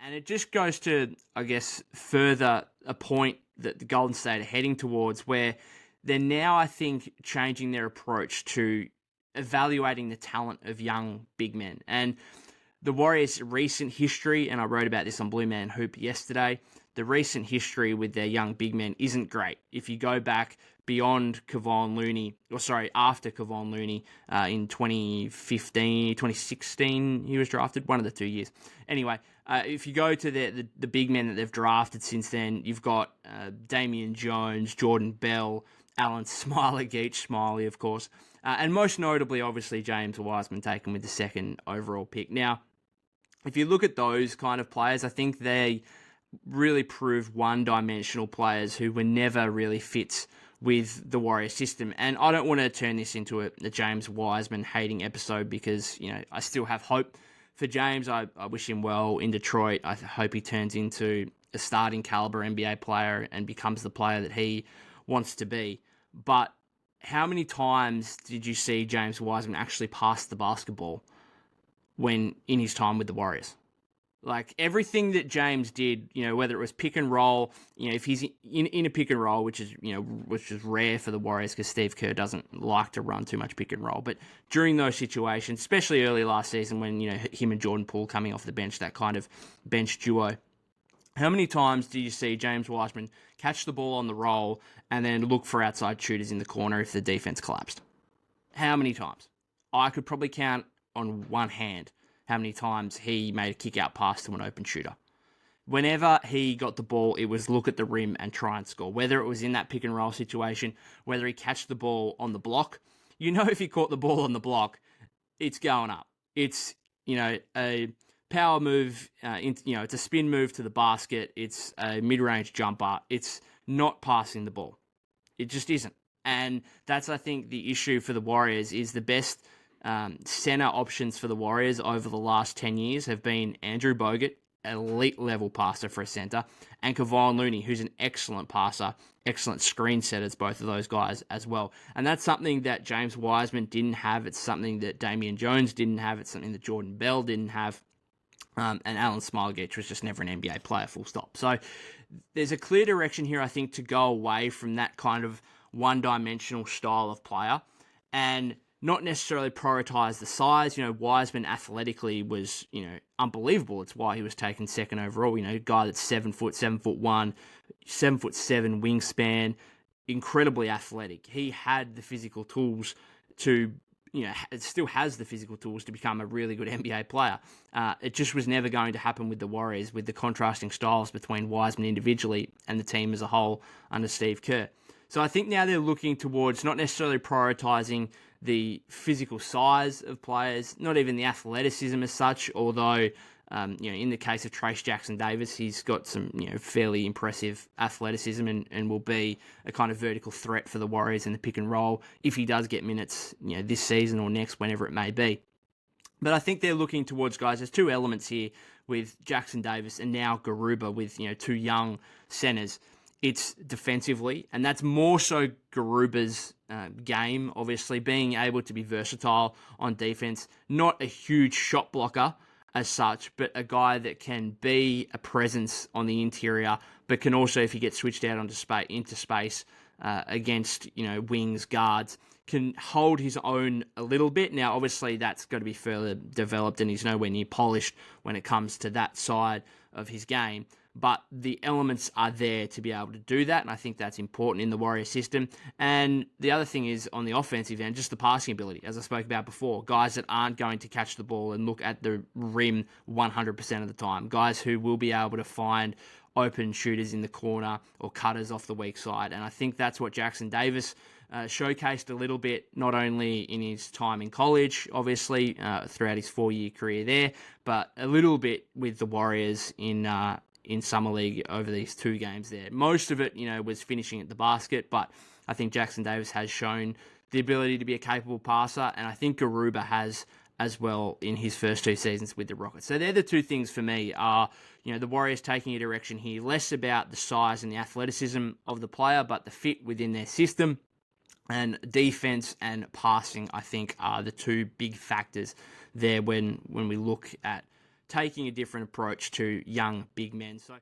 And it just goes to, I guess, further a point that the Golden State are heading towards, where they're now, I think, changing their approach to evaluating the talent of young big men. And the Warriors' recent history, and I wrote about this on Blue Man Hoop yesterday, the recent history with their young big men isn't great. If you go back beyond Kevon Looney, after Kevon Looney in 2015, 2016, he was drafted, one of the 2 years. Anyway, if you go to the big men that they've drafted since then, you've got Damian Jones, Jordan Bell, Alan Smiley, of course, and most notably, obviously, James Wiseman taken with the second overall pick. Now, if you look at those kind of players, I think they really proved one-dimensional players who were never really fits with the Warrior system. And I don't want to turn this into a James Wiseman hating episode, because, I still have hope for James. I wish him well in Detroit. I hope he turns into a starting caliber NBA player and becomes the player that he wants to be. But how many times did you see James Wiseman actually pass the basketball when in his time with the Warriors? Like, everything that James did, whether it was pick and roll, if he's in a pick and roll, which is rare for the Warriors because Steve Kerr doesn't like to run too much pick and roll. But during those situations, especially early last season when, him and Jordan Poole coming off the bench, that kind of bench duo, how many times do you see James Wiseman catch the ball on the roll and then look for outside shooters in the corner if the defense collapsed? How many times? I could probably count on one hand how many times he made a kick-out pass to an open shooter. Whenever he got the ball, it was look at the rim and try and score. Whether it was in that pick-and-roll situation, whether he catched the ball on the block. If he caught the ball on the block, it's going up. It's, a power move, it's a spin move to the basket. It's a mid-range jumper. It's not passing the ball. It just isn't. And that's, I think, the issue for the Warriors is the best center options for the Warriors over the last 10 years have been Andrew Bogut, elite level passer for a center, and Kevon Looney, who's an excellent passer, excellent screen setters, both of those guys as well. And that's something that James Wiseman didn't have. It's something that Damian Jones didn't have. It's something that Jordan Bell didn't have. And Alan Smiley was just never an NBA player, full stop. So there's a clear direction here, I think, to go away from that kind of one-dimensional style of player and not necessarily prioritize the size. Wiseman athletically was, unbelievable. It's why he was taken second overall. A guy that's 7 foot, 7'1", 7'7" wingspan, incredibly athletic. He had the physical tools to, it still has the physical tools to become a really good NBA player. It just was never going to happen with the Warriors, with the contrasting styles between Wiseman individually and the team as a whole under Steve Kerr. So I think now they're looking towards not necessarily prioritizing the physical size of players, not even the athleticism as such, although, in the case of Trayce Jackson-Davis, he's got some, fairly impressive athleticism and will be a kind of vertical threat for the Warriors in the pick and roll if he does get minutes, this season or next, whenever it may be. But I think they're looking towards guys. There's two elements here with Jackson-Davis and now Garuba with, two young centers. It's defensively, and that's more so Garuba's game, obviously, being able to be versatile on defense. Not a huge shot blocker as such, but a guy that can be a presence on the interior, but can also, if he gets switched out into space against, wings, guards, can hold his own a little bit. Now, obviously, that's got to be further developed, and he's nowhere near polished when it comes to that side of his game. But the elements are there to be able to do that, and I think that's important in the Warrior system. And the other thing is, on the offensive end, just the passing ability, as I spoke about before. Guys that aren't going to catch the ball and look at the rim 100% of the time. Guys who will be able to find open shooters in the corner or cutters off the weak side. And I think that's what Jackson-Davis showcased a little bit, not only in his time in college, obviously, throughout his 4-year career there, but a little bit with the Warriors in Summer League over these 2 games there. Most of it, was finishing at the basket, but I think Jackson-Davis has shown the ability to be a capable passer, and I think Garuba has as well in his first 2 seasons with the Rockets. So they're the 2 things for me are, the Warriors taking a direction here, less about the size and the athleticism of the player, but the fit within their system. And defense and passing, I think, are the 2 big factors there when we look at taking a different approach to young big men. So